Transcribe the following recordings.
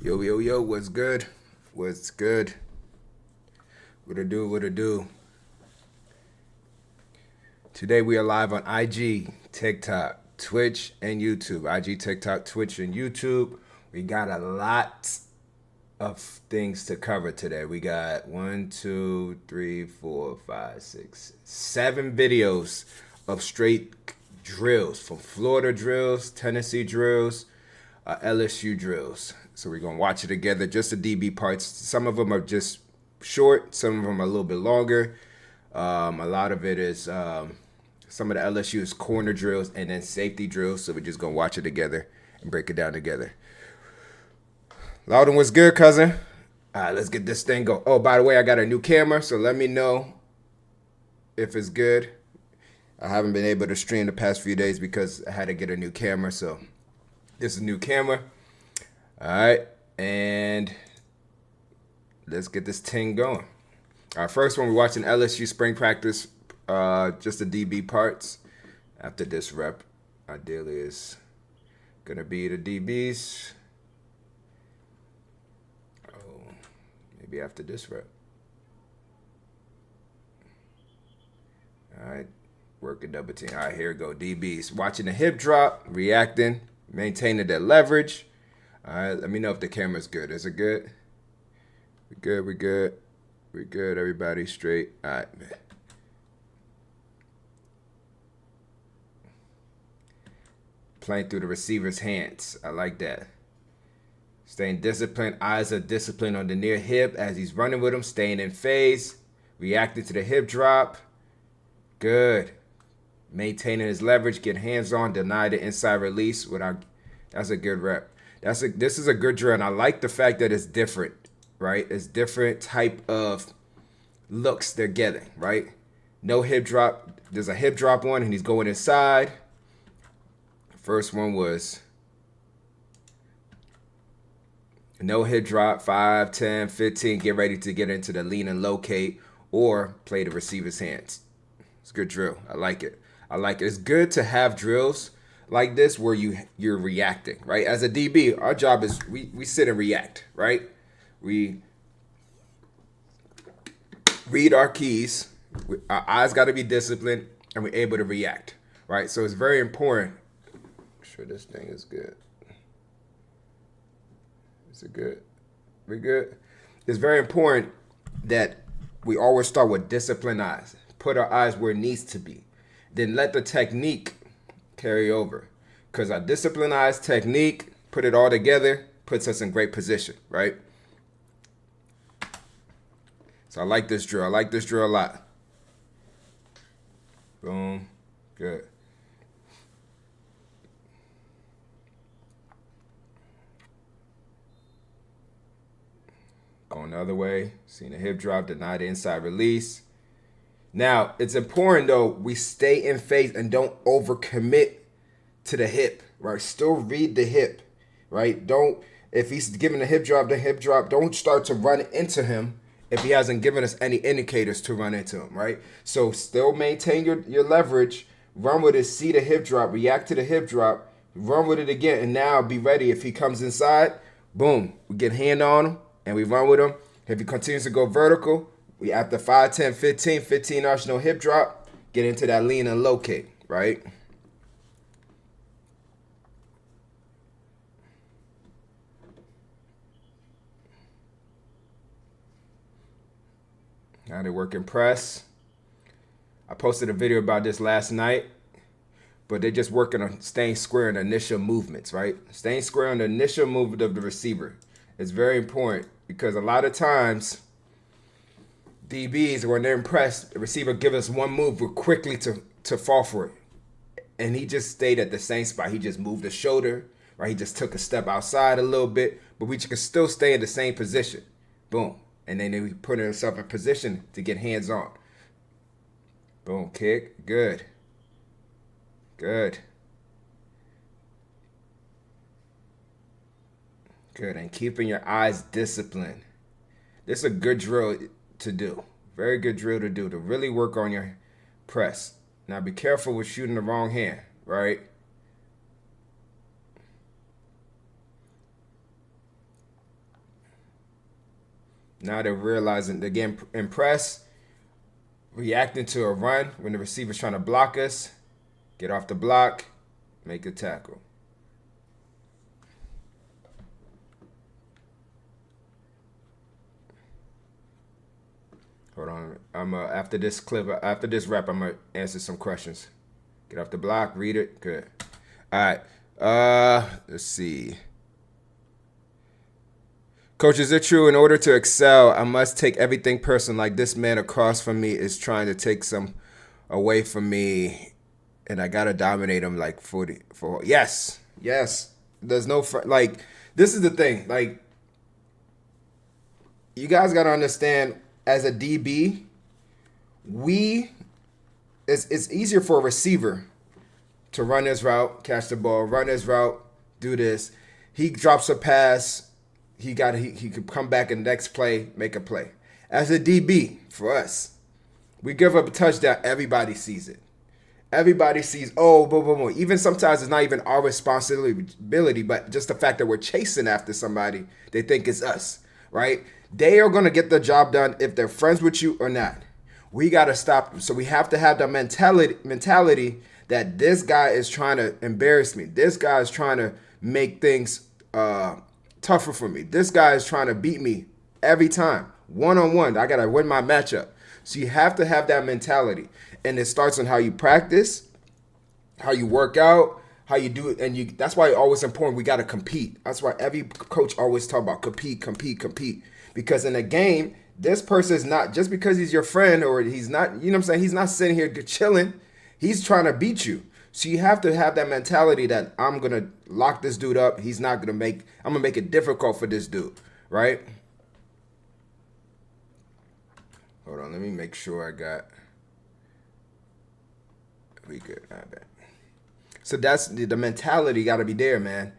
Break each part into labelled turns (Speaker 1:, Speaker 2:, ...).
Speaker 1: Yo, yo, yo, what's good? What's good? What it do, what it do? Today we are live on IG, TikTok, Twitch, and YouTube. IG, TikTok, Twitch, and YouTube. We got a lot of things to cover today. We got 1, 2, 3, 4, 5, 6, 7 videos of straight drills, from Florida drills, Tennessee drills, LSU drills. So we're going to watch it together, just the DB parts. Some of them are just short. Some of them are a little bit longer. A lot of it is some of the LSU's corner drills and then safety drills. So we're just going to watch it together and break it down together. Loudon, what's good, cousin? All right, let's get this thing go. Oh, by the way, I got a new camera, so let me know if it's good. I haven't been able to stream the past few days because I had to get a new camera, so this is a new camera. All right, and let's get this thing going. Our first one, we're watching LSU spring practice, just the DB parts. After this rep, ideally is gonna be the DBs. Oh, maybe after this rep. All right, working double team. All right, here we go. DBs watching the hip drop, reacting, maintaining that leverage. All right, let me know if the camera's good. Is it good? We good, we good. We good, everybody straight. All right, man. Playing through the receiver's hands. I like that. Staying disciplined. Eyes are disciplined on the near hip as he's running with him. Staying in phase. Reacting to the hip drop. Good. Maintaining his leverage. Get hands on. Deny the inside release. That's a good rep. This is a good drill, and I like the fact that it's different, right? It's different type of looks they're getting, right? No hip drop. There's a hip drop one, and he's going inside. First one was no hip drop, 5, 10, 15. Get ready to get into the lean and locate or play the receiver's hands. It's a good drill. I like it. I like it. It's good to have drills like this where you're reacting, right? As a DB, our job is we sit and react, right? We read our keys. Our eyes got to be disciplined, and we're able to react, right? So it's very important. Sure, this thing is good. Is it good? We good? It's very important that we always start with disciplined eyes. Put our eyes where it needs to be. Then let the technique carry over. Because our disciplined eyes technique, put it all together, puts us in great position, right? So I like this drill. I like this drill a lot. Boom. Good. Going the other way. Seeing the hip drop, deny the inside release. Now, it's important, though, we stay in phase and don't overcommit to the hip, right? Still read the hip, right? If he's giving the hip drop, don't start to run into him if he hasn't given us any indicators to run into him, right? So still maintain your leverage, run with it, see the hip drop, react to the hip drop, run with it again, and now be ready. If he comes inside, boom, we get hand on him, and we run with him. If he continues to go vertical, we after 5, 10, 15 arch, no hip drop, get into that lean and locate, right? Now they're working press. I posted a video about this last night, but they're just working on staying square in the initial movements, right? Staying square on the initial movement of the receiver. It's very important because a lot of times DBs, when they're impressed, the receiver gives us one move, we're quickly to fall for it. And he just stayed at the same spot. He just moved the shoulder, right? He just took a step outside a little bit, but we can still stay in the same position. Boom. And then we put himself in position to get hands on. Boom, kick. Good. Good. Good. And keeping your eyes disciplined. This is a good drill to do. Very good drill to do, to really work on your press. Now be careful with shooting the wrong hand, right? Now they're realizing they're getting impressed, reacting to a run when the receiver's trying to block us. Get off the block, make a tackle. Hold on. I'm after this clip, after this rap, I'm gonna answer some questions. Get off the block, read it. Good. All right. Let's see. Coach, is it true in order to excel, I must take everything personal? Like this man across from me is trying to take some away from me, and I gotta dominate him like 40. Yes, yes. There's no like. This is the thing. Like, you guys gotta understand. As a DB, it's easier for a receiver to run his route, catch the ball, run his route, do this. He drops a pass, he could come back in the next play, make a play. As a DB, for us, we give up a touchdown, everybody sees it. Everybody sees, oh, boom, boom, boom. Even sometimes it's not even our responsibility, but just the fact that we're chasing after somebody, they think it's us, right? They are going to get the job done if they're friends with you or not. We got to stop them. So we have to have the mentality that this guy is trying to embarrass me. This guy is trying to make things tougher for me. This guy is trying to beat me every time. One-on-one, I got to win my matchup. So you have to have that mentality. And it starts on how you practice, how you work out, how you do it. And that's why it's always important. We got to compete. That's why every coach always talk about compete. Because in a game, this person is not, just because he's your friend or he's not, you know what I'm saying? He's not sitting here chilling. He's trying to beat you. So you have to have that mentality that I'm going to lock this dude up. I'm going to make it difficult for this dude, right? Hold on, let me make sure I got, we good. I bet. So that's the mentality got to be there, man.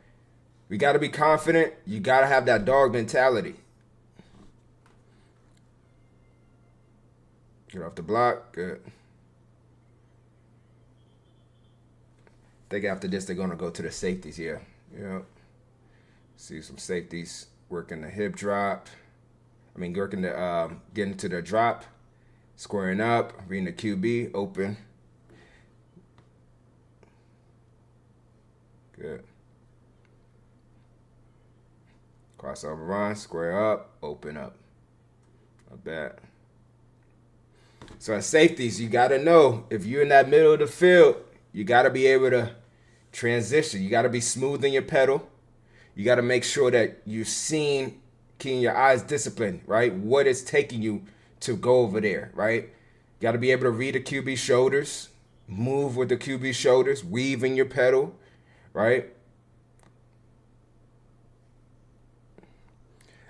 Speaker 1: We got to be confident. You got to have that dog mentality. Get off the block. Good. I think after this, they're going to go to the safeties here. Yeah. See some safeties working the hip drop. Working the, getting to the drop. Squaring up. Reading the QB. Open. Good. Crossover run. Square up. Open up. Not bad. So at safeties, you got to know, if you're in that middle of the field, you got to be able to transition. You got to be smooth in your pedal. You got to make sure that you're keeping your eyes disciplined, right? What is taking you to go over there, right? You got to be able to read the QB shoulders, move with the QB shoulders, weave in your pedal, right?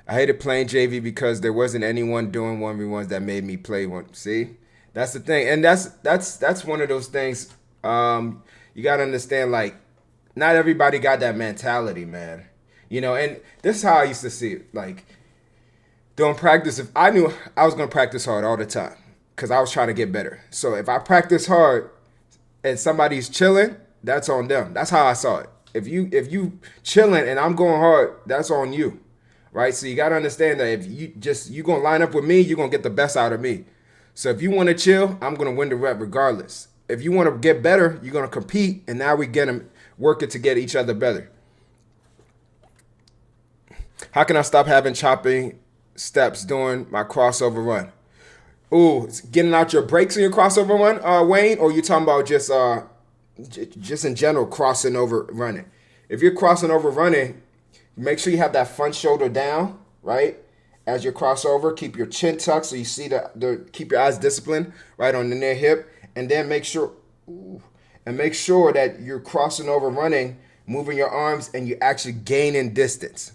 Speaker 1: I hated playing JV because there wasn't anyone doing 1v1s that made me play one. See? That's the thing. And that's one of those things you got to understand, like, not everybody got that mentality, man. You know, and this is how I used to see it. Like, doing practice, if I knew I was going to practice hard all the time because I was trying to get better. So if I practice hard and somebody's chilling, that's on them. That's how I saw it. If you chilling and I'm going hard, that's on you. Right? So you got to understand that if you're going to line up with me, you're going to get the best out of me. So if you want to chill, I'm going to win the rep regardless. If you want to get better, you're going to compete, and now we get them working to get each other better. How can I stop having chopping steps during my crossover run? Ooh, getting out your brakes in your crossover run, Wayne, or you talking about just in general crossing over running? If you're crossing over running, make sure you have that front shoulder down, right? As you cross over, keep your chin tucked so you see keep your eyes disciplined right on the near hip, and then make sure that you're crossing over running, moving your arms, and you're actually gaining distance.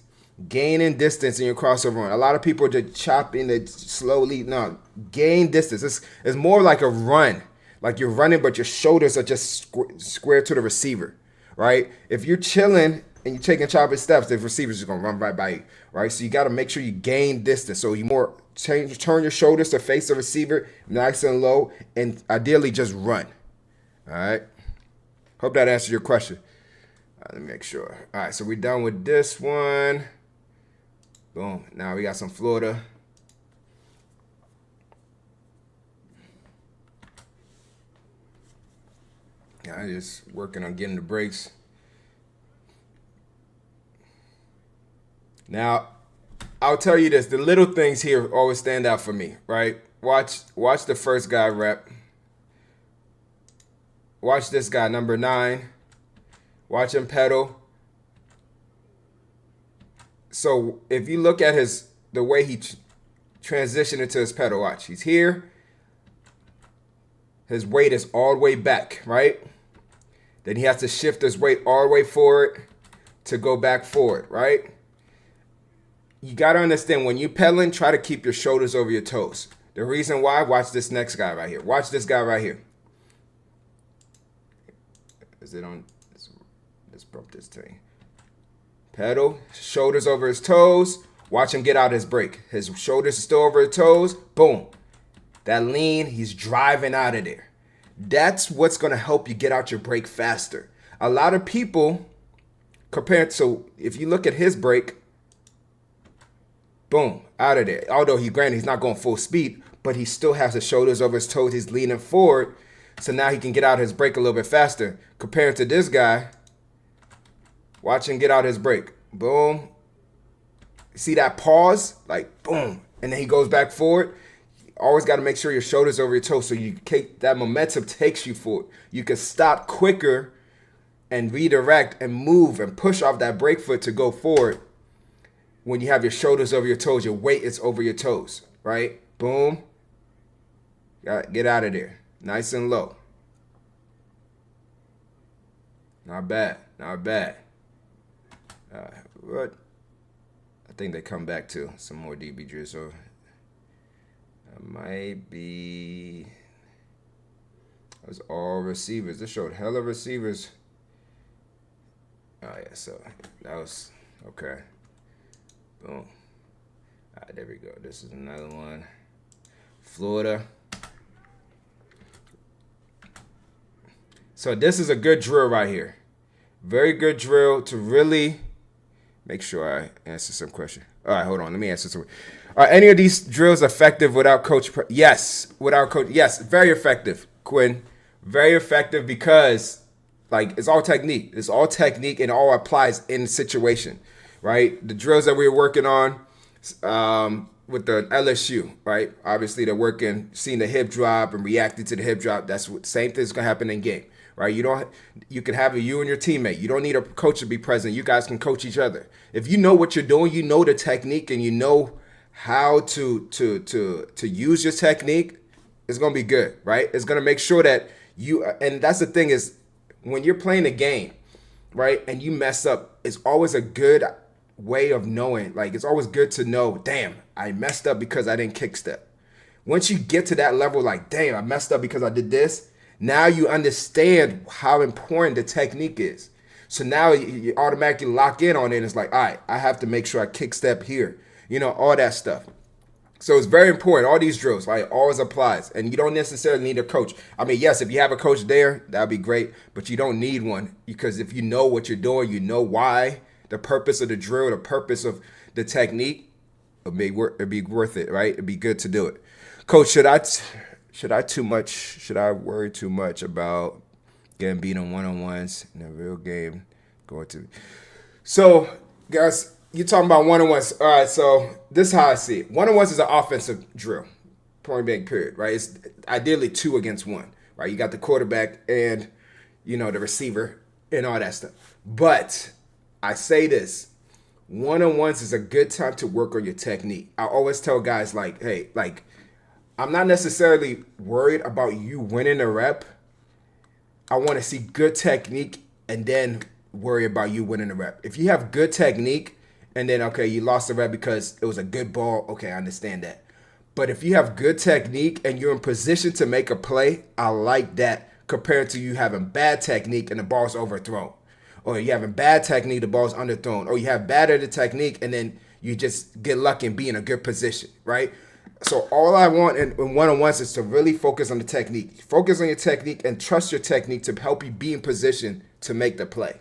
Speaker 1: Gaining distance in your crossover run. A lot of people are just chopping it slowly. No, gain distance. It's more like a run. Like you're running, but your shoulders are just square to the receiver, right? If you're chilling and you're taking chopping steps, the receiver's just going to run right by you, right? So you got to make sure you gain distance. So you turn your shoulders to face the receiver, nice and low, and ideally just run, all right? Hope that answers your question. Let me make sure. All right, so we're done with this one. Boom. Now we got some Florida I just working on getting the breaks. Now, I'll tell you this: the little things here always stand out for me, right? Watch the first guy rep. Watch this guy, number 9. Watch him pedal. So if you look at the way he transitioned into his pedal, watch. He's here. His weight is all the way back, right? Then he has to shift his weight all the way forward to go back forward, right? You got to understand, when you're pedaling, try to keep your shoulders over your toes. The reason why, watch this next guy right here. Watch this guy right here. Is it on? Let's bump this thing. Pedal, shoulders over his toes. Watch him get out his brake. His shoulders are still over his toes. Boom. That lean, he's driving out of there. That's what's going to help you get out your brake faster. A lot of people, so if you look at his brake, boom, out of there. Although he's not going full speed, but he still has his shoulders over his toes. He's leaning forward. So now he can get out his brake a little bit faster. Compared to this guy, watch him get out his brake. Boom. See that pause? Like, boom. And then he goes back forward. You always got to make sure your shoulders over your toes so that momentum takes you forward. You can stop quicker and redirect and move and push off that brake foot to go forward. When you have your shoulders over your toes, your weight is over your toes, right? Boom. Get out of there. Nice and low. Not bad. Not bad. What? I think they come back to some more DB drills. So might be. That was all receivers. This showed hella receivers. Oh yeah, so that was okay. Boom. All right, there we go. This is another one. Florida. So this is a good drill right here. Very good drill to really make sure I answer some question. All right, hold on. Let me answer some. Are any of these drills effective without coach? Yes, without coach. Yes, very effective, Quinn. Very effective because, like, it's all technique. It's all technique and all applies in the situation, right? The drills that we were working on with the LSU, right? Obviously, they're working, seeing the hip drop and reacting to the hip drop. That's what same thing's gonna happen in game, right? You can have you and your teammate. You don't need a coach to be present. You guys can coach each other. If you know what you're doing, you know the technique, and you know how to use your technique, it's gonna be good, right? It's gonna make sure that and that's the thing is, when you're playing a game, right, and you mess up, it's always a good way of knowing. Like, it's always good to know, damn, I messed up because I didn't kick step. Once you get to that level, like, damn, I messed up because I did this, now you understand how important the technique is. So now you automatically lock in on it. And it's like, all right, I have to make sure I kick step here, all that stuff. So it's very important. All these drills, right, always applies. And you don't necessarily need a coach. I mean, yes, if you have a coach there, that'd be great. But you don't need one, because if you know what you're doing, you know why, the purpose of the drill, the purpose of the technique, it'd be worth it, right? It'd be good to do it. Coach, should I worry too much about getting beat on one-on-ones in a real game? So, guys, you're talking about one-on-ones. All right, so this is how I see it. One-on-ones is an offensive drill, point blank period, right? It's ideally 2 against 1, right? You got the quarterback and, the receiver and all that stuff. But I say this, one-on-ones is a good time to work on your technique. I always tell guys, like, hey, like, I'm not necessarily worried about you winning a rep. I want to see good technique and then worry about you winning a rep. If you have good technique and then, okay, you lost the rep because it was a good ball, okay, I understand that. But if you have good technique and you're in position to make a play, I like that, compared to you having bad technique and the ball's overthrown. Or you having bad technique, the ball's underthrown. Or you have bad at the technique and then you just get lucky and be in a good position, right? So all I want in one-on-ones is to really focus on the technique. Focus on your technique and trust your technique to help you be in position to make the play,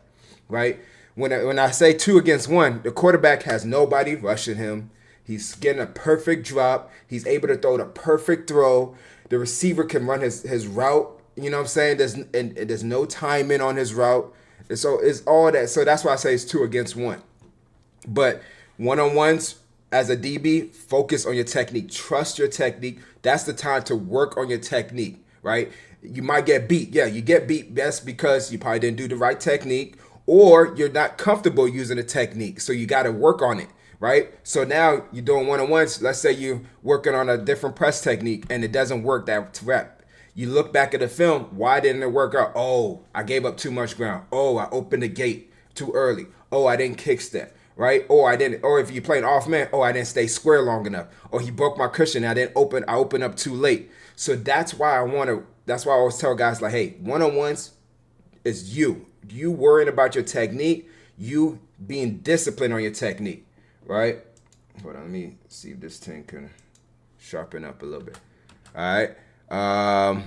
Speaker 1: right? When I say 2 against 1, the quarterback has nobody rushing him. He's getting a perfect drop. He's able to throw the perfect throw. The receiver can run his route You know what I'm saying? There's no timing on his route. And so it's all that. So that's why I say it's 2-against-1. But one-on-ones as a DB, focus on your technique. Trust your technique. That's the time to work on your technique, right? You might get beat. Yeah, you get beat best because you probably didn't do the right technique or you're not comfortable using the technique. So you got to work on it, right? So now you're doing one-on-ones. Let's say you're working on a different press technique and it doesn't work that rep. You look back at the film. Why didn't it work out? Oh, I gave up too much ground. Oh, I opened the gate too early. Oh, I didn't kickstep. Right? Or I didn't, or if you're playing off man, I didn't stay square long enough. Or he broke my cushion. I opened up too late. So that's why I always tell guys like, hey, one-on-ones is you worrying about your technique, you being disciplined on your technique, right? Hold on, let me see if this thing can sharpen up a little bit. All right.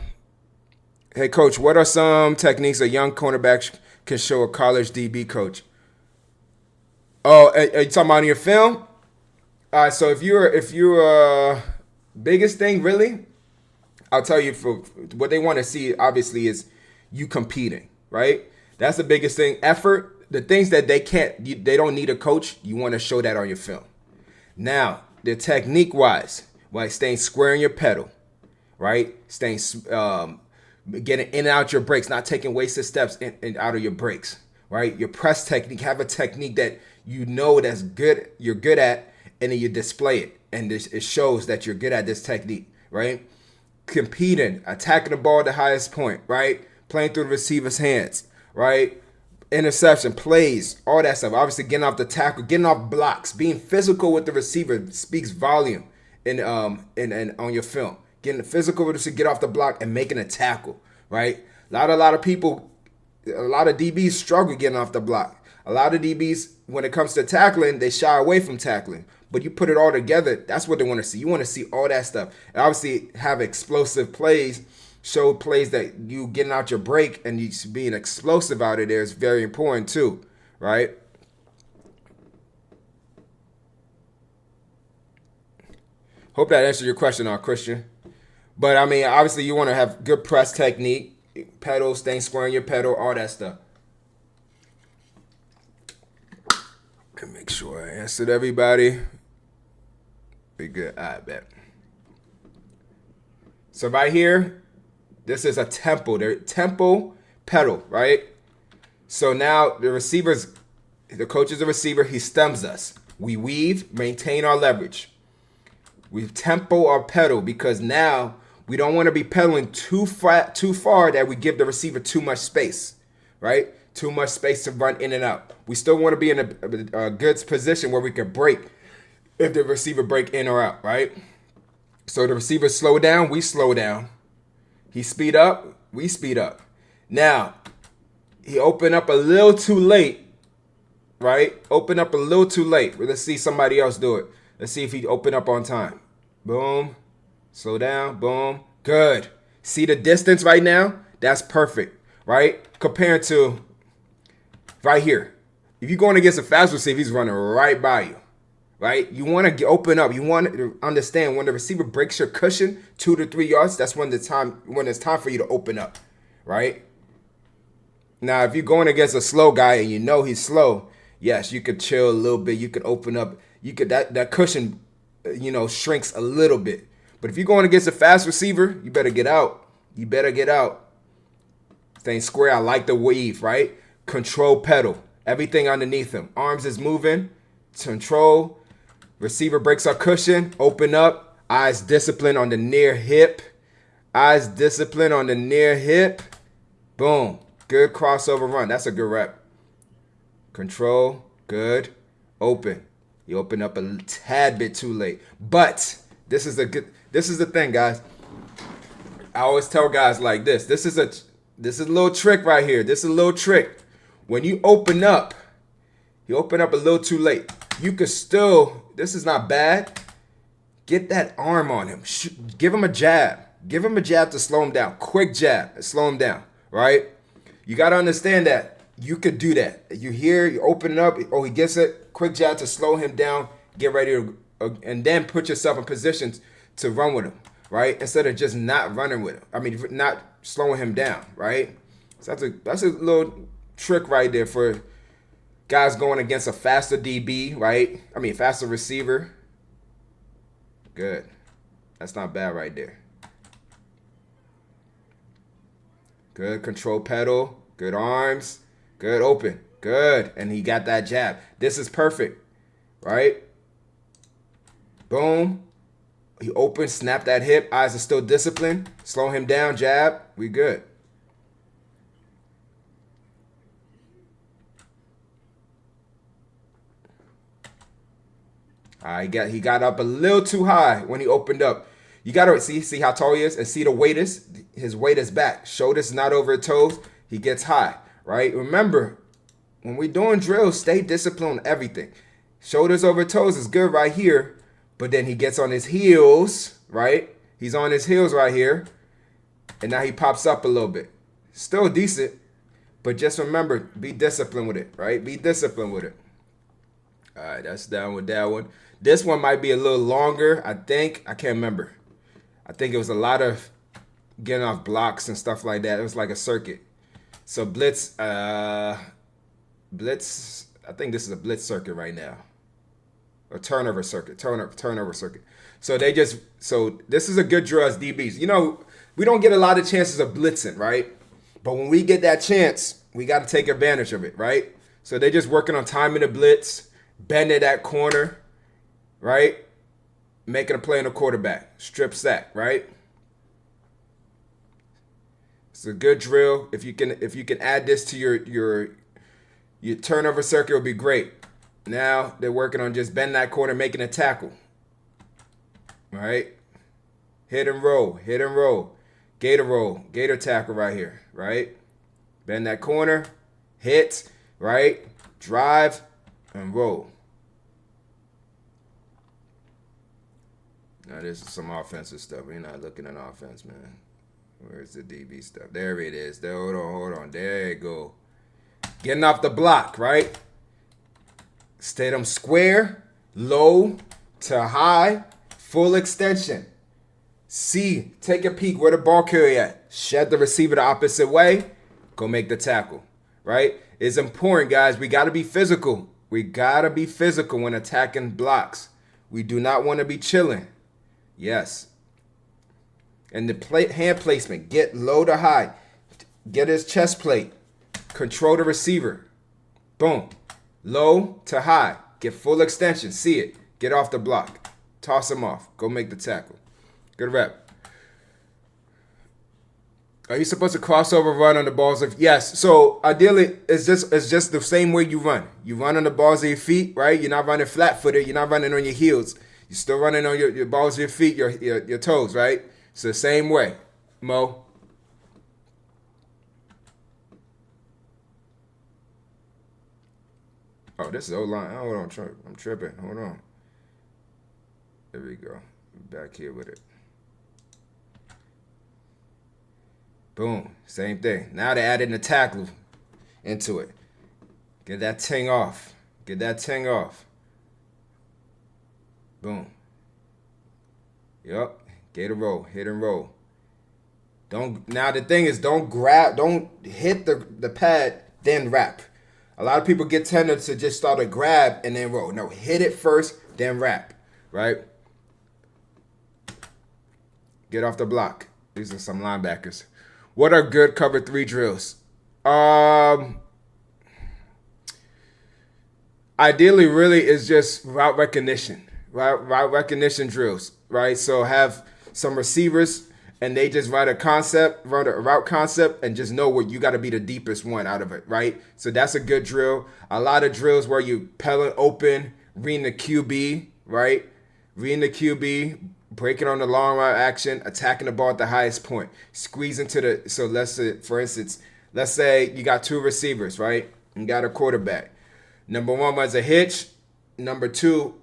Speaker 1: Hey coach, what are some techniques a young cornerback can show a college DB coach? Oh, are you talking about in your film? All right, so if you're biggest thing really, I'll tell you for what they want to see obviously is you competing, right? That's the biggest thing. Effort, the things that they don't need a coach, you want to show that on your film. Now, the technique wise, like staying square in your pedal, right? Staying getting in and out your breaks, not taking wasted steps in and out of your breaks, right? Your press technique, have a technique that you know that's good, you're good at, and then you display it. And it shows that you're good at this technique, right? Competing, attacking the ball at the highest point, right? Playing through the receiver's hands, right? Interception, plays, all that stuff. Obviously, getting off the tackle, getting off blocks, being physical with the receiver speaks volume in on your film. Getting physical with the get off the block and making a tackle, right? A lot of people, a lot of DBs struggle getting off the block. A lot of DBs, when it comes to tackling, they shy away from tackling. But you put it all together, that's what they want to see. You want to see all that stuff. And obviously, have explosive plays, show plays that you getting out your break and you being explosive out of there is very important too, right? Hope that answered your question, Christian. But, I mean, obviously, you want to have good press technique, pedal, staying square in your pedal, all that stuff. And make sure I answered everybody. Be good. All right, bet. So right here, this is a tempo. The tempo pedal, right? So now the coach is a receiver. He stems us. We weave, maintain our leverage. We tempo our pedal because now we don't want to be pedaling too far that we give the receiver too much space, right? Too much space to run in and out. We still want to be in a good position where we can break if the receiver break in or out, right? So the receiver slow down, we slow down. He speed up, we speed up. Now, he opened up a little too late, right? Open up a little too late. Let's see somebody else do it. Let's see if he opened up on time. Boom. Slow down. Boom. Good. See the distance right now? That's perfect, right? Compared to right here. If you're going against a fast receiver, he's running right by you, right? You want to open up. You want to understand when the receiver breaks your cushion 2 to 3 yards, that's when it's time for you to open up, right? Now, if you're going against a slow guy and you know he's slow, yes, you could chill a little bit. You could open up. You could that cushion, shrinks a little bit. But if you're going against a fast receiver, you better get out. You better get out. Staying square. I like the weave, right? Control pedal. Everything underneath him. Arms is moving. Control. Receiver breaks our cushion. Open up. Eyes discipline on the near hip. Eyes discipline on the near hip. Boom. Good crossover run. That's a good rep. Control. Good. Open. You open up a tad bit too late. But this is the thing, guys. I always tell guys like this. This is a little trick right here. This is a little trick. When you open up a little too late. You could still, this is not bad. Get that arm on him. Give him a jab. Give him a jab to slow him down. Quick jab to slow him down, right? You got to understand that you could do that. You open it up. Oh, he gets it. Quick jab to slow him down. Get ready to, and then put yourself in positions to run with him, right? Instead of just not running with him. I mean, not slowing him down, right? So that's a little trick right there for guys going against a faster DB, right? I mean, faster receiver. Good. That's not bad right there. Good control pedal. Good arms. Good open. Good. And he got that jab. This is perfect, right? Boom. He opens, snap that hip. Eyes are still disciplined. Slow him down, jab. We good. All right, he got up a little too high when he opened up. You got to see how tall he is and see the weight is. His weight is back. Shoulders not over toes. He gets high, right? Remember, when we're doing drills, stay disciplined on everything. Shoulders over toes is good right here, but then he gets on his heels, right? He's on his heels right here, and now he pops up a little bit. Still decent, but just remember, be disciplined with it, right? Be disciplined with it. All right, that's down with that one. This one might be a little longer, I think. I can't remember. I think it was a lot of getting off blocks and stuff like that. It was like a circuit. So blitz, I think this is a blitz circuit right now. A turnover circuit, turnover circuit. So this is a good drill as DBs. You know, we don't get a lot of chances of blitzing, right? But when we get that chance, we got to take advantage of it, right? So they're just working on timing the blitz, bending that corner, right? Making a play on the quarterback, strip sack, right? It's a good drill. If you can add this to your turnover circuit, it'll be great. Now they're working on just bend that corner, making a tackle. All right? Hit and roll, gator tackle right here, right? Bend that corner, hit, right? Drive and roll. Now this is some offensive stuff. We're not looking at offense, man. Where's the DB stuff? There it is. Hold on. There you go. Getting off the block, right? Stay them square, low to high, full extension. C, take a peek where the ball carrier at. Shed the receiver the opposite way. Go make the tackle, right? It's important, guys. We got to be physical. We got to be physical when attacking blocks. We do not want to be chilling. Yes. And the hand placement, get low to high. Get his chest plate. Control the receiver. Boom. Low to high. Get full extension. See it. Get off the block. Toss him off. Go make the tackle. Good rep. Are you supposed to crossover run on the balls of? Yes. So ideally, it's just the same way you run. You run on the balls of your feet, right? You're not running flat-footed. You're not running on your heels. You're still running on your balls of your feet, your toes, right? It's the same way, Mo. Oh, this is O-line. Hold on, I'm tripping. Hold on. There we go. Back here with it. Boom. Same thing. Now they're adding the tackle into it. Get that ting off. Boom. Yup. Gator roll. Hit and roll. Now the thing is, don't hit the pad, then wrap. A lot of people get tended to just start a grab and then roll. No, hit it first, then wrap. Right? Get off the block. These are some linebackers. What are good cover 3 drills? Ideally, really, is just route recognition. Route recognition drills, right? So have some receivers and they just run a route concept and just know where you got to be the deepest one out of it, right? So that's a good drill. A lot of drills where you pellet open, reading the QB, right? Reading the QB, breaking on the long route action, attacking the ball at the highest point, squeezing to the. So let's say, for instance, let's say you got 2 receivers, right? You got a quarterback. Number 1 runs a hitch. Number 2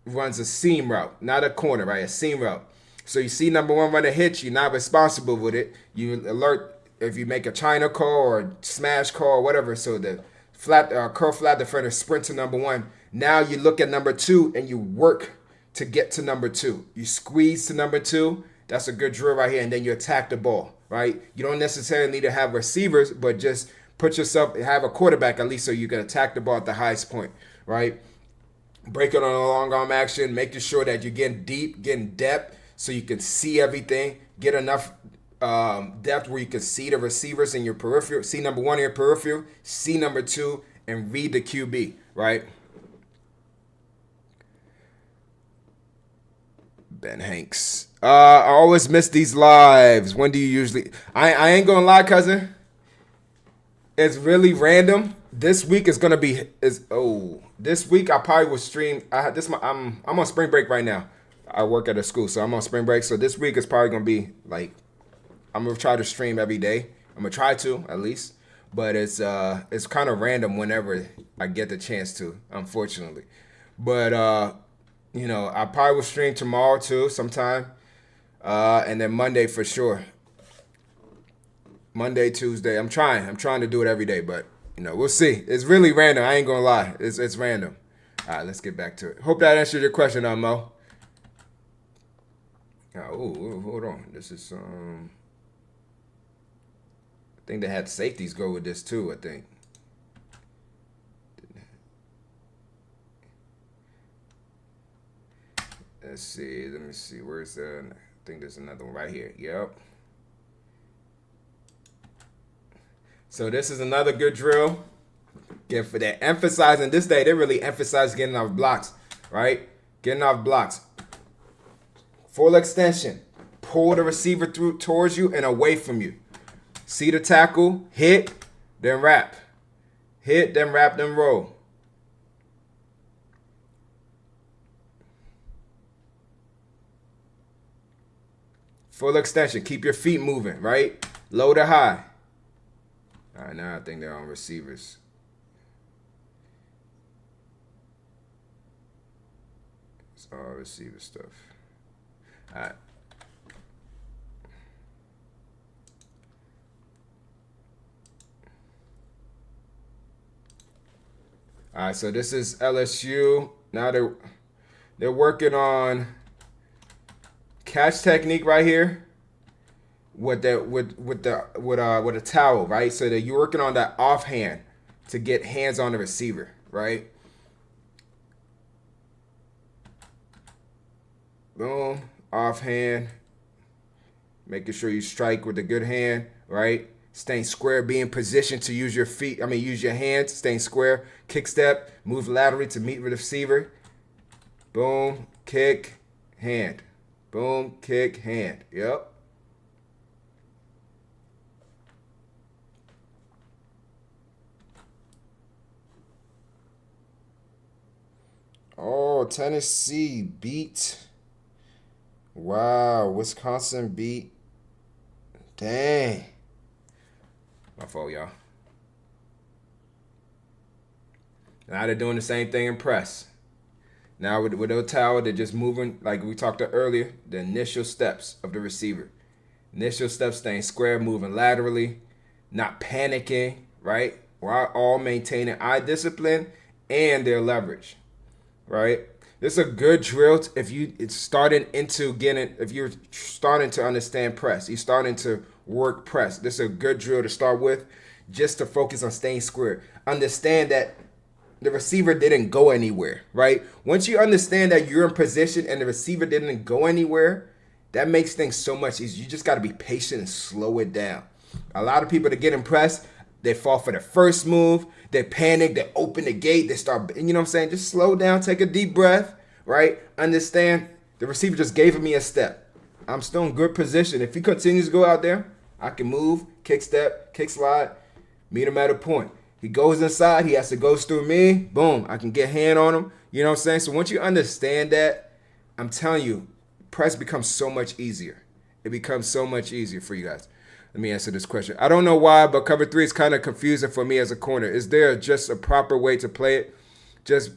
Speaker 1: runs a seam route, not a corner, right? A seam route. So you see number 1 run a hitch, you're not responsible with it. You alert if you make a China call or smash call or whatever. So the curl flat defender sprint to number 1. Now you look at number 2 and you work to get to number 2. You squeeze to number 2. That's a good drill right here. And then you attack the ball, right? You don't necessarily need to have receivers, but just put yourself, have a quarterback at least so you can attack the ball at the highest point, right? Break it on a long arm action, making sure that you're getting deep, getting depth so you can see everything, get enough depth where you can see the receivers in your peripheral, see number one in your peripheral, see number two, and read the QB, right? Ben Hanks. I always miss these lives. When do you usually? I ain't gonna lie, cousin. It's really random. This week is gonna be this week I probably will stream. I'm on spring break right now. I work at a school, so I'm on spring break. So this week is probably gonna be like I'm gonna try to stream every day. I'm gonna try to at least, but it's kind of random whenever I get the chance to, unfortunately. But I probably will stream tomorrow too, sometime, and then Monday for sure. Monday, Tuesday. I'm trying to do it every day, but we'll see. It's really random. I ain't gonna lie. It's random. All right, let's get back to it. Hope that answered your question, Mo. Hold on. This is I think they had safeties go with this too. I think. Let's see. Let me see. Where's the? I think there's another one right here. Yep. So this is another good drill. Again, for that emphasizing this day, they really emphasize getting off blocks, right? Getting off blocks. Full extension. Pull the receiver through towards you and away from you. See the tackle, hit, then wrap. Hit, then wrap, then roll. Full extension. Keep your feet moving, right? Low to high. All right, now I think they're on receivers. It's all receiver stuff. All right. All right, so this is LSU. Now they're working on catch technique right here with a towel, right? So that you're working on that offhand to get hands on the receiver, right? Boom, offhand. Making sure you strike with a good hand, right? Staying square, being positioned to use your feet. Use your hands. Staying square. Kick step. Move laterally to meet with the receiver. Boom. Kick. Hand. Boom. Kick. Hand. Yep. Oh, Tennessee beat. Wow. Wisconsin beat. Dang. My fault, y'all. Now they're doing the same thing in press. Now with the tower, they're just moving, like we talked about earlier, the initial steps of the receiver. Initial steps, staying square, moving laterally, not panicking, right? While all maintaining eye discipline and their leverage, right? This is a good drill if you're starting to understand press. You're starting to work press. This is a good drill to start with, just to focus on staying square. Understand that the receiver didn't go anywhere, right? Once you understand that you're in position and the receiver didn't go anywhere, that makes things so much easier. You just got to be patient and slow it down. A lot of people that get impressed, they fall for the first move, they panic, they open the gate, they start, you know what I'm saying? Just slow down, take a deep breath, right? Understand the receiver just gave me a step. I'm still in good position. If he continues to go out there, I can move, kick step, kick slide, meet him at a point. He goes inside, he has to go through me, boom, I can get hand on him. You know what I'm saying? So once you understand that, I'm telling you, press becomes so much easier. It becomes so much easier for you guys. Let me answer this question. I don't know why, but cover 3 is kind of confusing for me as a corner. Is there just a proper way to play it? Just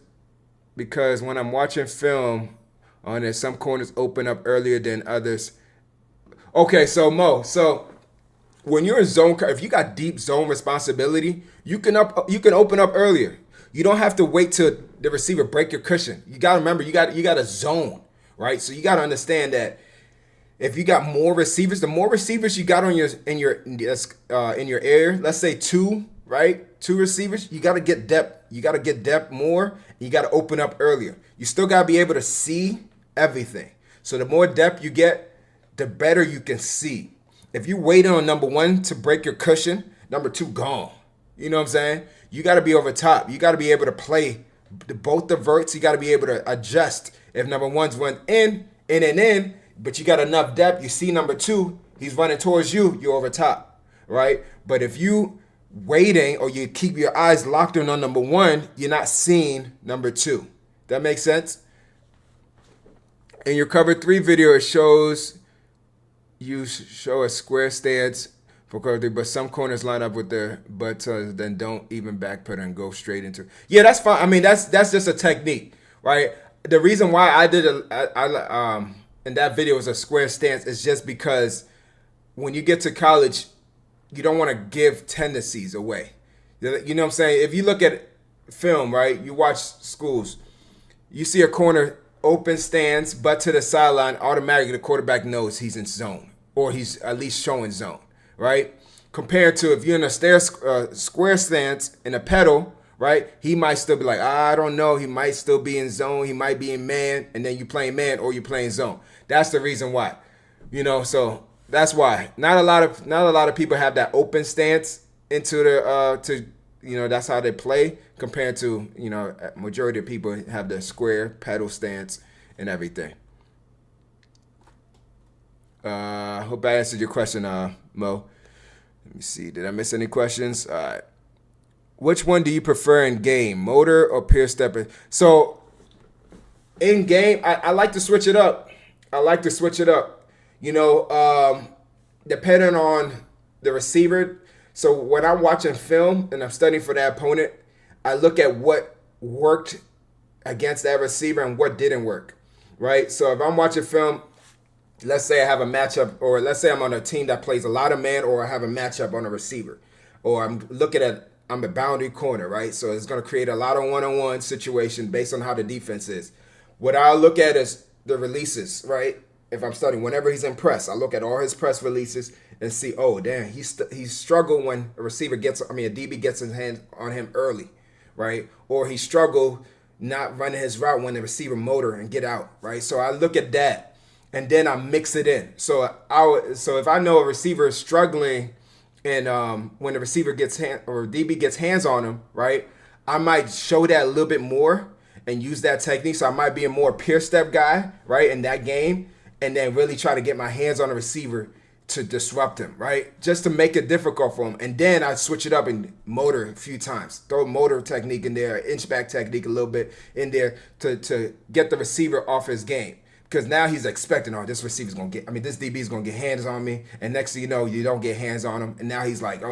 Speaker 1: because when I'm watching film on it, some corners open up earlier than others. Okay, so Mo, when you're in zone, if you got deep zone responsibility, you can open up earlier. You don't have to wait till the receiver break your cushion. You got to remember, you got a zone, right? So you got to understand that If you got more receivers, the more receivers you got on your air, let's say two, right? Two receivers, you got to get depth. You got to get depth more. You got to open up earlier. You still got to be able to see everything. So the more depth you get, the better you can see. If you wait on number one to break your cushion, number two gone. You know what I'm saying? You got to be over top. You got to be able to play both the verts. You got to be able to adjust. If number one's went in, but you got enough depth, you see number two, he's running towards you, you're over top, right? But if you waiting or you keep your eyes locked in on number one, you're not seeing number two. That makes sense? In your cover 3 video, it shows you show a square stance for cover 3, but some corners line up with their butts, then don't even backpedal and go straight into. Yeah, that's fine. I mean, that's just a technique, right? The reason why I did in that video was a square stance is just because when you get to college, you don't want to give tendencies away. You know what I'm saying? If you look at film, right, you watch schools, you see a corner open stance, butt to the sideline, automatically the quarterback knows he's in zone or he's at least showing zone, right? Compared to if you're in a square stance in a pedal, right? He might still be like, I don't know. He might still be in zone. He might be in man, and then you playing man or you playing zone. That's the reason why, So that's why not a lot of people have that open stance into the that's how they play compared to majority of people have the square pedal stance and everything. Hope I answered your question, Mo. Let me see. Did I miss any questions? All right. Which one do you prefer in game, motor or pure stepper? So in game, I like to switch it up. Depending on the receiver. So when I'm watching film and I'm studying for that opponent, I look at what worked against that receiver and what didn't work, right? So if I'm watching film, let's say I have a matchup, or let's say I'm on a team that plays a lot of man, or I have a matchup on a receiver, or I'm a boundary corner, right? So it's going to create a lot of one-on-one situation based on how the defense is. What I'll look at is the releases, right? If I'm studying, whenever he's in press, I look at all his press releases and see, oh, damn, he's struggled when a DB gets his hand on him early, right? Or he struggled not running his route when the receiver motor and get out, right? So I look at that, and then I mix it in. So if I know a receiver is struggling, and when the receiver or DB gets hands on him, right, I might show that a little bit more and use that technique. So I might be a more pure step guy, right, in that game, and then really try to get my hands on the receiver to disrupt him, right, just to make it difficult for him. And then I switch it up and motor a few times, throw motor technique in there, inch back technique a little bit in there to get the receiver off his game. Because now he's expecting, this receiver's going to this DB is going to get hands on me. And next thing you know, you don't get hands on him. And now he's like,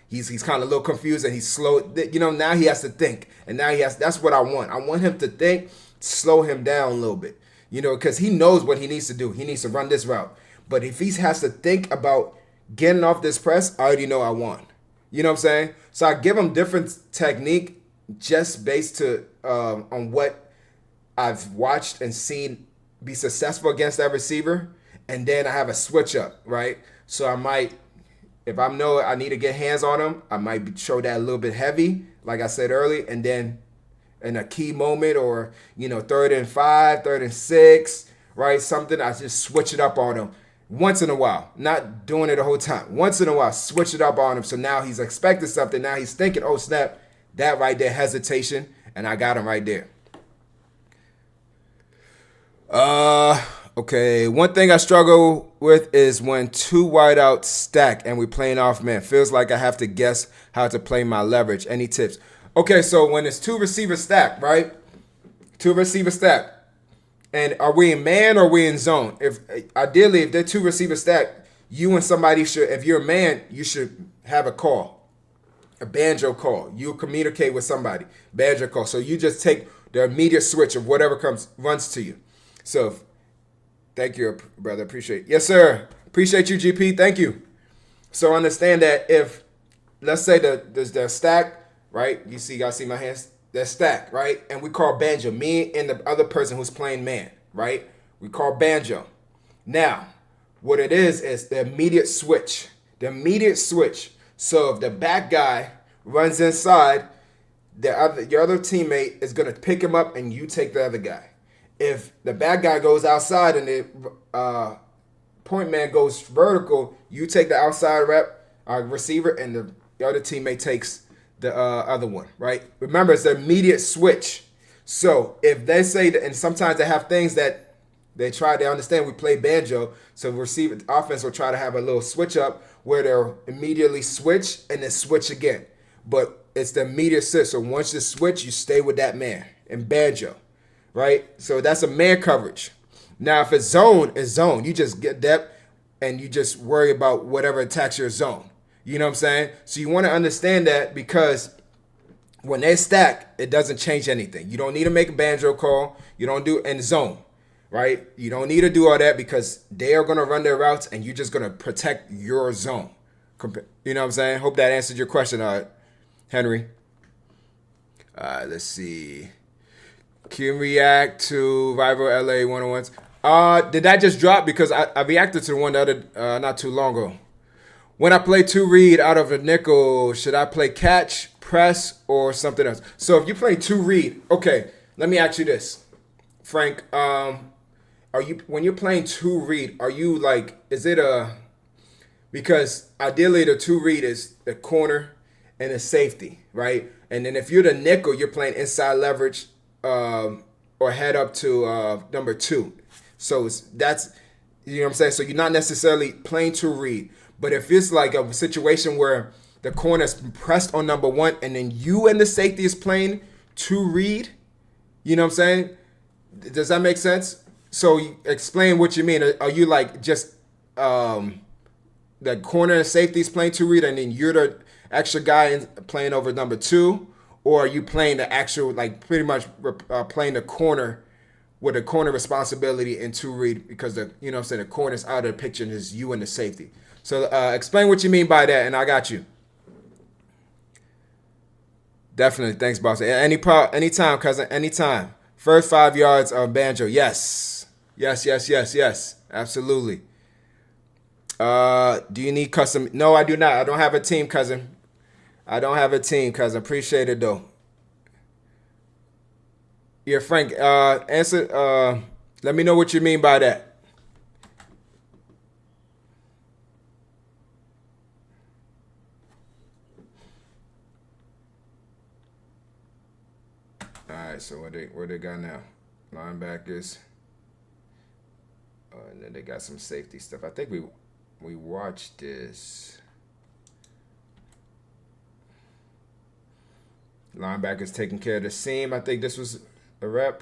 Speaker 1: he's kind of a little confused and he's slow. Now he has to think. And now that's what I want. I want him to think, slow him down a little bit. Because he knows what he needs to do. He needs to run this route. But if he has to think about getting off this press, I already know I won. You know what I'm saying? So I give him different technique just based on what I've watched and seen be successful against that receiver, and then I have a switch up, right? So I might, if I know I need to get hands on him, I might show that a little bit heavy, like I said earlier, and then in a key moment or 3rd and 5, 3rd and 6, right? Something, I just switch it up on him once in a while, not doing it the whole time. Once in a while, switch it up on him. So now he's expecting something. Now he's thinking, oh snap, that right there, hesitation, and I got him right there. Okay. One thing I struggle with is when two wideouts stack and we're playing off man. Feels like I have to guess how to play my leverage. Any tips? Okay, so when it's two receivers stacked, right? Two receivers stacked. And are we in man or are we in zone? If they're two receivers stacked, you and somebody should, if you're a man, you should have a call. A banjo call. You communicate with somebody. Banjo call. So you just take the immediate switch of whatever runs to you. So, thank you, brother. Appreciate it. Yes, sir. Appreciate you, GP. Thank you. So, understand that if, let's say they're stacked, right? Y'all see my hands? They're stacked, right? And we call banjo. Me and the other person who's playing man, right? We call banjo. Now, What it is the immediate switch. The immediate switch. So if the back guy runs inside, your other teammate is going to pick him up and you take the other guy. If the bad guy goes outside and the point man goes vertical, you take the outside receiver, and the other teammate takes the other one, right? Remember, it's the immediate switch. So if they say that, and sometimes they have things that they understand we play banjo, so offense will try to have a little switch up where they'll immediately switch and then switch again. But it's the immediate switch. So once you switch, you stay with that man in banjo, right? So that's a man coverage. Now, if it's zone, it's zone. You just get depth and you just worry about whatever attacks your zone. You know what I'm saying? So you want to understand that, because when they stack, it doesn't change anything. You don't need to make a banjo call. You don't do in zone, right? You don't need to do all that, because they are going to run their routes and you're just going to protect your zone. You know what I'm saying? Hope that answered your question, Henry. Let's see. Can react to Rival LA 101s. Did that just drop? Because I reacted to the one the other not too long ago. When I play two read out of a nickel, should I play catch, press, or something else? So if you play two read, okay, let me ask you this, Frank. When you're playing two read, are you like, because ideally the two read is the corner and the safety, right? And then if you're the nickel, you're playing inside leverage or head up to number two. So that's, you know what I'm saying? So you're not necessarily playing two read. But if it's like a situation where the corner's pressed on number one and then you and the safety is playing two read, you know what I'm saying? Does that make sense? So explain what you mean. Are you like just the corner and safety is playing two read and then you're the extra guy playing over number two? Or are you playing the actual, like pretty much playing the corner with a corner responsibility in two read, because you know what I'm saying, the corner's out of the picture and it's you and the safety. So explain what you mean by that, and I got you. Definitely. Thanks, boss. Anytime, cousin. Anytime. First 5 yards of banjo. Yes. Yes. Absolutely. Do you need custom? No, I do not. I don't have a team, cousin. Appreciate it, though. Yeah, Frank. Answer. Let me know what you mean by that. All right, so where they got now? Linebackers. And then they got some safety stuff. I think we watched this. Linebackers taking care of the seam. I think this was a rep.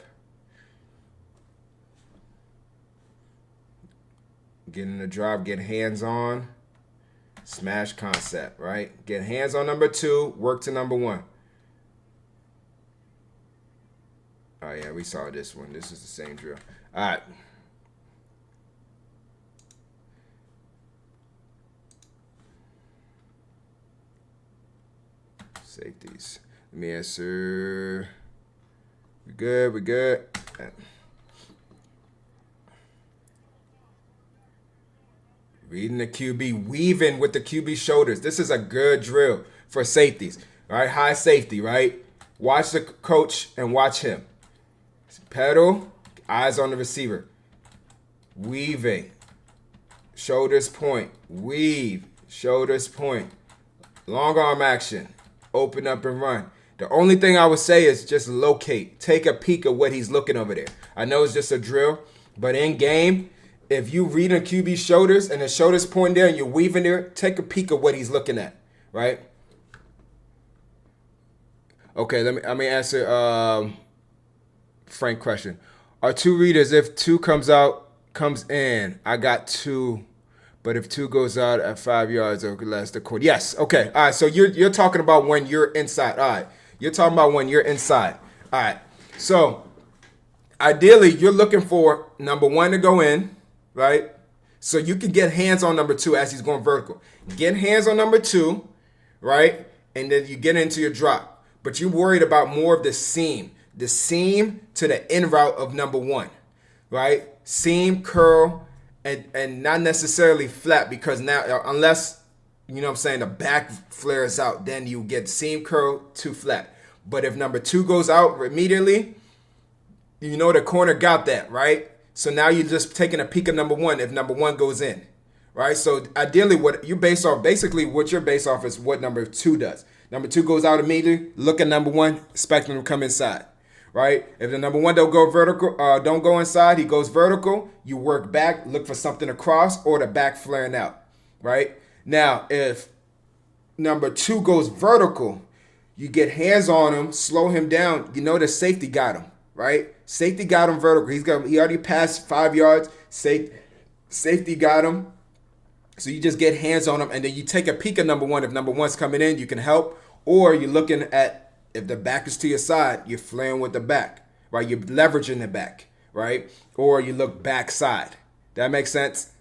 Speaker 1: Getting the drop, get hands on. Smash concept, right? Get hands on number two, work to number one. Oh, yeah, we saw this one. This is the same drill. All right. Safeties. Let me answer. We good. Reading the QB, weaving with the QB shoulders. This is a good drill for safeties. All right, high safety, right? Watch the coach and watch him. Pedal, eyes on the receiver. Weaving. Shoulders point. Weave. Shoulders point. Long arm action. Open up and run. The only thing I would say is just locate. Take a peek of what he's looking over there. I know it's just a drill, but in game, if you read a QB shoulders and the shoulders point there and you're weaving there, take a peek of what he's looking at, right? Okay, let me answer Frank question. Are two readers, if two comes in, I got two, but if two goes out at 5 yards or less, the court. Yes, okay. All right, so you're talking about when you're inside. All right. You're talking about when you're inside. All right. So ideally, you're looking for number one to go in, right? So you can get hands on number two as he's going vertical. Get hands on number two, right? And then you get into your drop. But you're worried about more of the seam to the in route of number one, right? Seam, curl, and not necessarily flat, because now, unless, you know what I'm saying, the back flares out, then you get seam curl to flat. But if number two goes out immediately, you know the corner got that, right? So now you're just taking a peek of number one if number one goes in, right? So ideally, what you base off, basically what you're based off is what number two does. Number two goes out immediately, look at number one, expect him to come inside, right? If the number one don't go vertical, don't go inside, he goes vertical, you work back, look for something across or the back flaring out, right? Now, if number two goes vertical, you get hands on him, slow him down. You know the safety got him, right? Safety got him vertical. He already passed 5 yards. Safety got him. So you just get hands on him, and then you take a peek at number one. If number one's coming in, you can help. Or you're looking at, if the back is to your side, you're flaring with the back, right? You're leveraging the back, right? Or you look backside. That makes sense?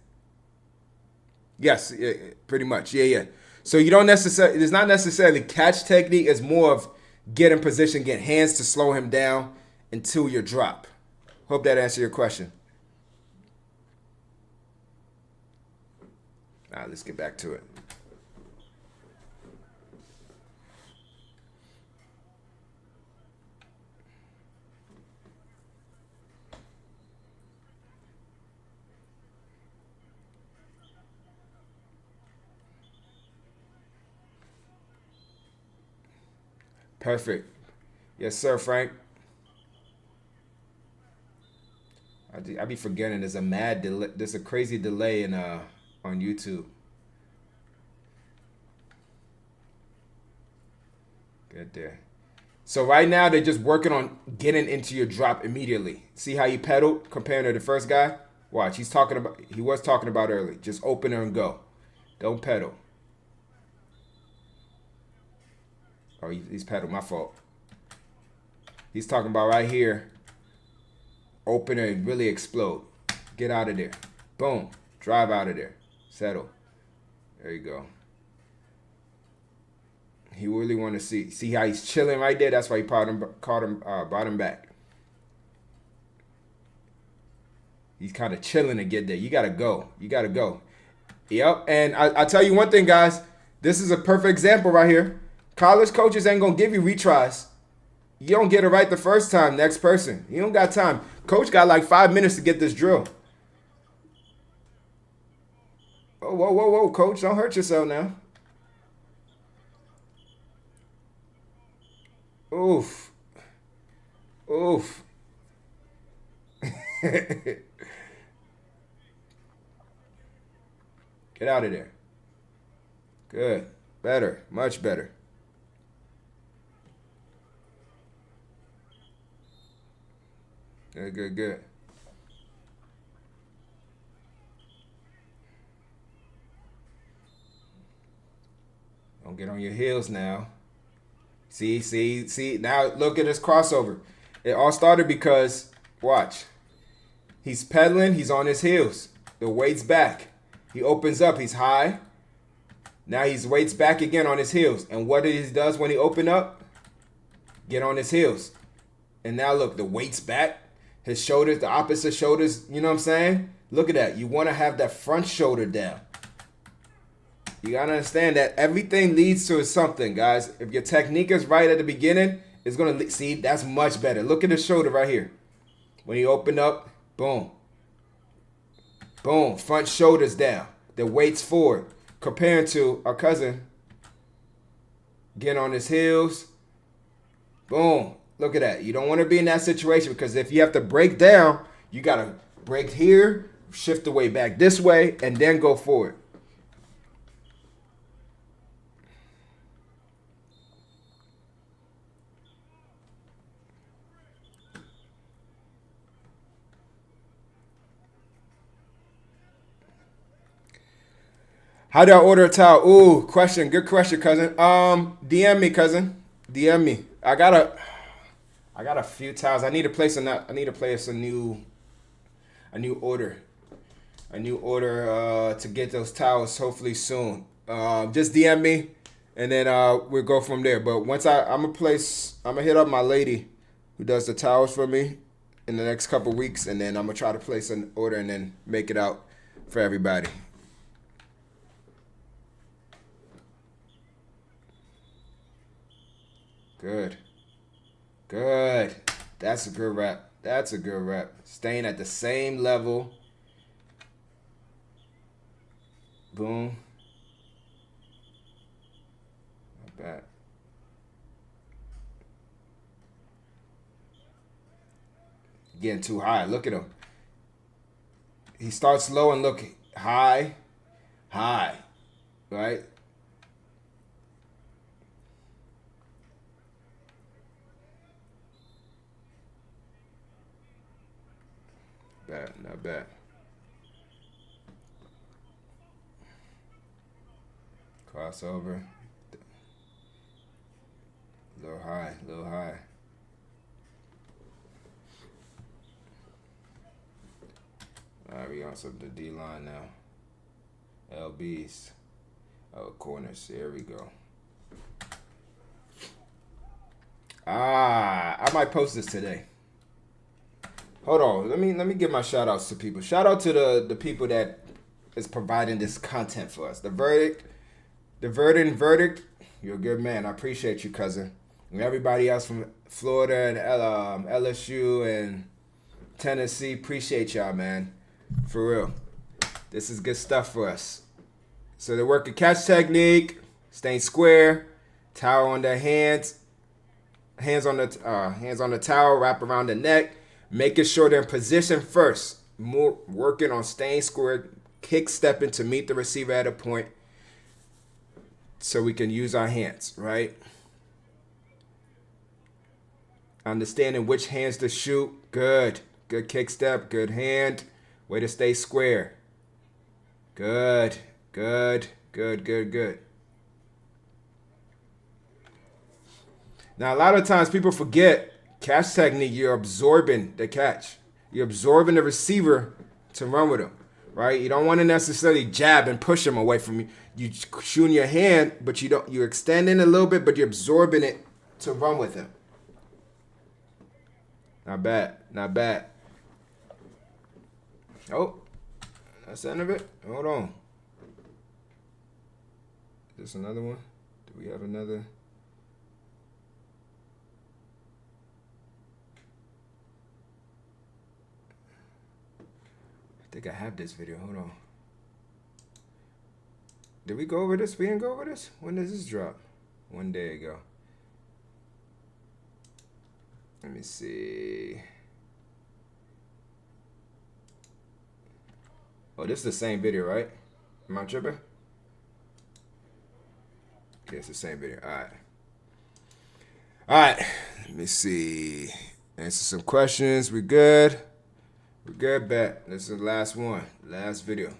Speaker 1: Yes, yeah, pretty much. Yeah. So you don't necessarily, it's not necessarily catch technique, it's more of get in position, get hands to slow him down until your drop. Hope that answered your question. All right, let's get back to it. Perfect. Yes, sir, Frank. I be forgetting there's a mad delay. There's a crazy delay in on YouTube. Good there. So right now they're just working on getting into your drop immediately. See how you pedaled comparing to the first guy? Watch, he was talking about early. Just open her and go. Don't pedal. Oh, he's pedaled. My fault. He's talking about right here. Open her and really explode. Get out of there. Boom. Drive out of there. Settle. There you go. He really want to see how he's chilling right there. That's why he brought him back. He's kind of chilling to get there. You gotta go. You gotta go. Yep. And I tell you one thing, guys. This is a perfect example right here. College coaches ain't gonna give you retries. You don't get it right the first time. Next person. You don't got time. Coach got like 5 minutes to get this drill. Oh, whoa, coach. Don't hurt yourself now. Oof. Get out of there. Good. Better. Much better. Good. Don't get on your heels now. See. Now look at this crossover. It all started because, watch. He's pedaling. He's on his heels. The weight's back. He opens up. He's high. Now he's weights back again on his heels. And what he does when he open up? Get on his heels. And now look, the weight's back. His shoulders, the opposite shoulders, you know what I'm saying? Look at that. You want to have that front shoulder down. You got to understand that everything leads to something, guys. If your technique is right at the beginning, it's going to, see, that's much better. Look at his shoulder right here. When he opened up, boom. Boom. Front shoulders down. The weight's forward. Comparing to our cousin, getting on his heels. Boom. Look at that. You don't want to be in that situation, because if you have to break down, you got to break here, shift the weight back this way, and then go forward. How do I order a towel? Ooh, question. Good question, cousin. DM me, cousin. DM me. I got a few towels. I need to place a new order. A new order to get those towels hopefully soon. Just DM me, and then we'll go from there. But once I'm gonna hit up my lady who does the towels for me in the next couple weeks, and then I'm gonna try to place an order and then make it out for everybody. Good. Good. That's a good rep. That's a good rep. Staying at the same level. Boom. Not bad. Getting too high. Look at him. He starts low and look high. High. Right? Bad. Not bad. Crossover. Little high. Little high. Alright, we on some the D line now. LBs. Oh, corners. Here we go. I might post this today. Hold on. Let me give my shout outs to people. Shout out to the people that is providing this content for us. The verdict. You're a good man. I appreciate you, cousin. And everybody else from Florida and LSU and Tennessee, appreciate y'all, man. For real. This is good stuff for us. So they're working catch technique, staying square, towel on the hands on the towel, wrap around the neck, making sure they're in position first. More working on staying square, kick stepping to meet the receiver at a point so we can use our hands, right? Understanding which hands to shoot. Good. Good kick step, good hand. Way to stay square. Good. Good. Now, a lot of times people forget catch technique. You're absorbing the catch. You're absorbing the receiver to run with him, right? You don't want to necessarily jab and push him away from you. You shooting your hand, but you're extending a little bit, but you're absorbing it to run with him. Not bad. Oh, that's the end of it. Hold on. Is this another one? Do we have another? I think I have this video. Hold on. Did we go over this? We didn't go over this? When does this drop? 1 day ago. Let me see. Oh, this is the same video, right? Am I tripping? Okay, it's the same video. All right. Let me see. Answer some questions. We good? We good, bet. This is the last one. Last video.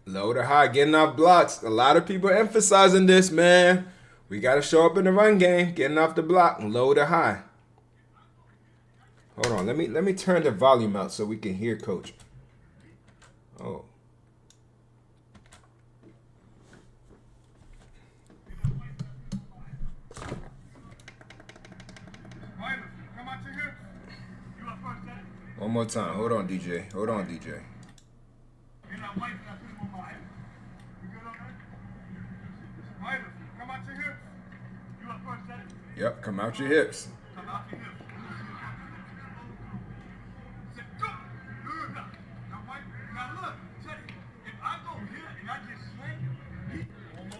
Speaker 1: Low to high, getting off blocks. A lot of people emphasizing this, man. We got to show up in the run game, getting off the block, low to high. Hold on, let me turn the volume out so we can hear Coach. Oh. One more time. Hold on, DJ. Hold on, DJ. Yep, come out your hips.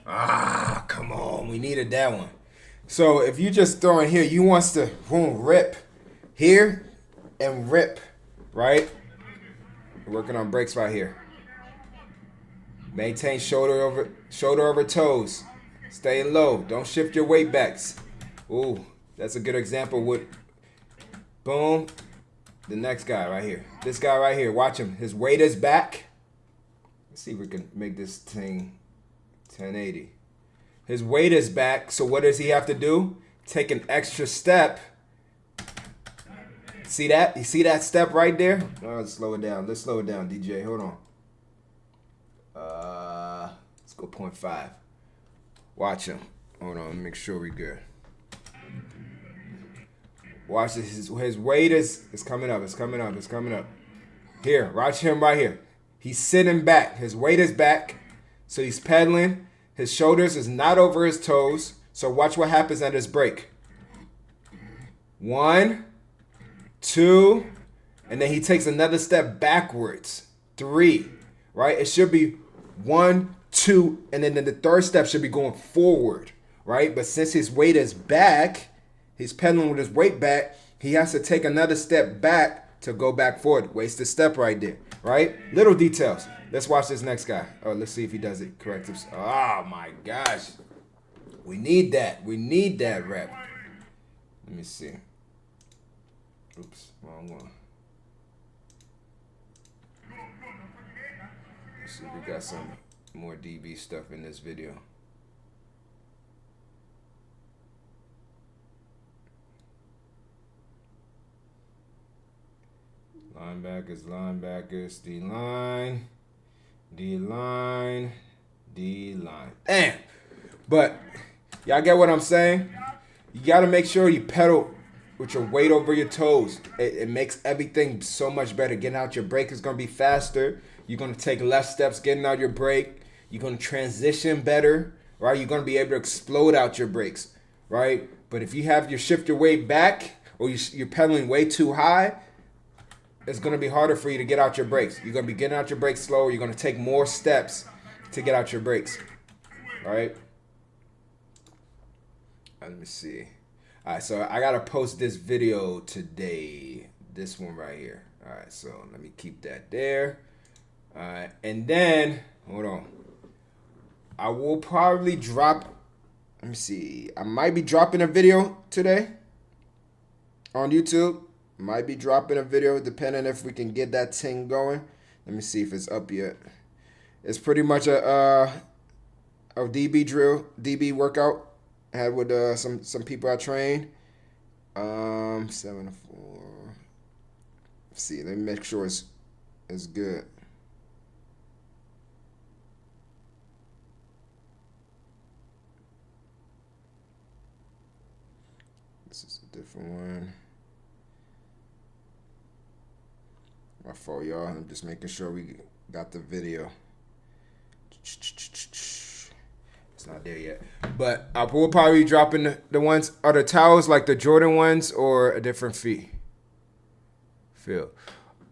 Speaker 1: Ah, come on. We needed that one. So if you just throw in here, you wants to rip here and rip, right? We're working on breaks right here. Maintain shoulder over toes. Stay low. Don't shift your weight backs. Ooh, that's a good example with boom. The next guy right here. This guy right here. Watch him. His weight is back. Let's see if we can make this thing 1080. His weight is back. So what does he have to do? Take an extra step See that? You see that step right there? Let's slow it down. Let's slow it down, DJ. Hold on. Let's go 0.5. Watch him. Hold on. Make sure we're good. Watch this. His weight is coming up. It's coming up. It's coming up. Here. Watch him right here. He's sitting back. His weight is back. So he's pedaling. His shoulders is not over his toes. So watch what happens at his break. 1, 2, and then he takes another step backwards. 3, right? It should be 1, 2, and then the third step should be going forward, right? But since his weight is back, he's pedaling with his weight back, he has to take another step back to go back forward. Wasted step right there, right? Little details. Let's watch this next guy. Oh, let's see if he does it correct. Oh my gosh. We need that. We need that rep. Let me see. Oops, wrong one. Let's see if we got some more DB stuff in this video. Linebackers, D-line, D-line, D-line. Damn! But, y'all get what I'm saying? You got to make sure you pedal with your weight over your toes. It makes everything so much better. Getting out your break is going to be faster. You're going to take less steps getting out your break. You're going to transition better, right? You're going to be able to explode out your breaks, right? But if you shift your weight back or you're pedaling way too high, it's going to be harder for you to get out your breaks. You're going to be getting out your breaks slower. You're going to take more steps to get out your breaks, right? Let me see. All right, so I got to post this video today. This one right here. All right, so let me keep that there. All right, and then, hold on. I will probably drop, let me see. I might be dropping a video today on YouTube. Might be dropping a video depending if we can get that thing going. Let me see if it's up yet. It's pretty much a DB drill, DB workout. I had with some people I trained. 7 to 4. Let's see, let me make sure it's good. This is a different one. My fault, y'all. I'm just making sure we got the video. It's not there yet. But I will probably be dropping the ones, are the towels like the Jordan ones or a different feel?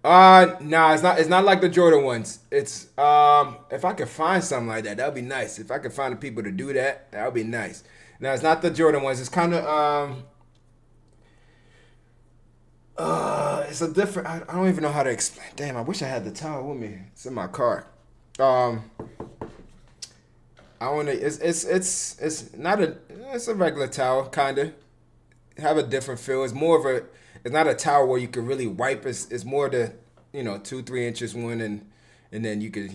Speaker 1: Nah, it's not like the Jordan ones. It's if I could find something like that, that'd be nice. If I could find the people to do that, that would be nice. Now it's not the Jordan ones. It's kind of it's a different. I don't even know how to explain. Damn, I wish I had the towel with me. It's in my car. I want to. It's not a. It's a regular towel, kinda. Have a different feel. It's more of a. It's not a towel where you can really wipe. It's more the 2-3 inches one, and then you could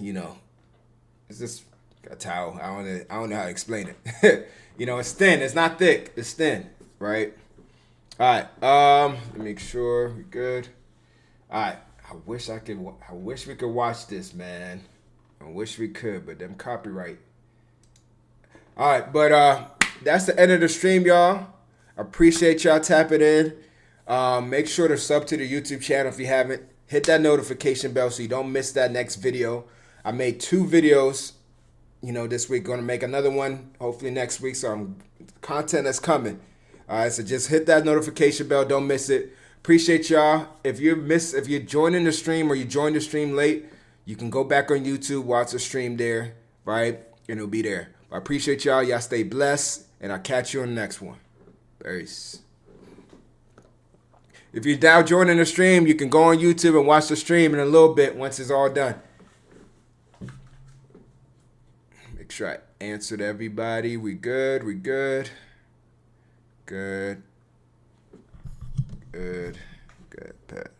Speaker 1: It's just a towel. I don't know how to explain it. It's thin. It's not thick. It's thin, right? All right. Let me make sure we're good. All right. I wish we could watch this, man. I wish we could, but them copyright. All right, but that's the end of the stream, y'all. Appreciate y'all tapping in. Make sure to sub to the YouTube channel if you haven't. Hit that notification bell so you don't miss that next video. I made 2 videos, this week. Going to make another one hopefully next week. So content is coming. All right, so just hit that notification bell. Don't miss it. Appreciate y'all. If you're joining the stream or you joined the stream late, you can go back on YouTube, watch the stream there, right? And it'll be there. I appreciate y'all. Y'all stay blessed, and I'll catch you on the next one. Peace. If you're now joining the stream, you can go on YouTube and watch the stream in a little bit once it's all done. Make sure I answered everybody. We good. We good. Good. Good. Good, Pat.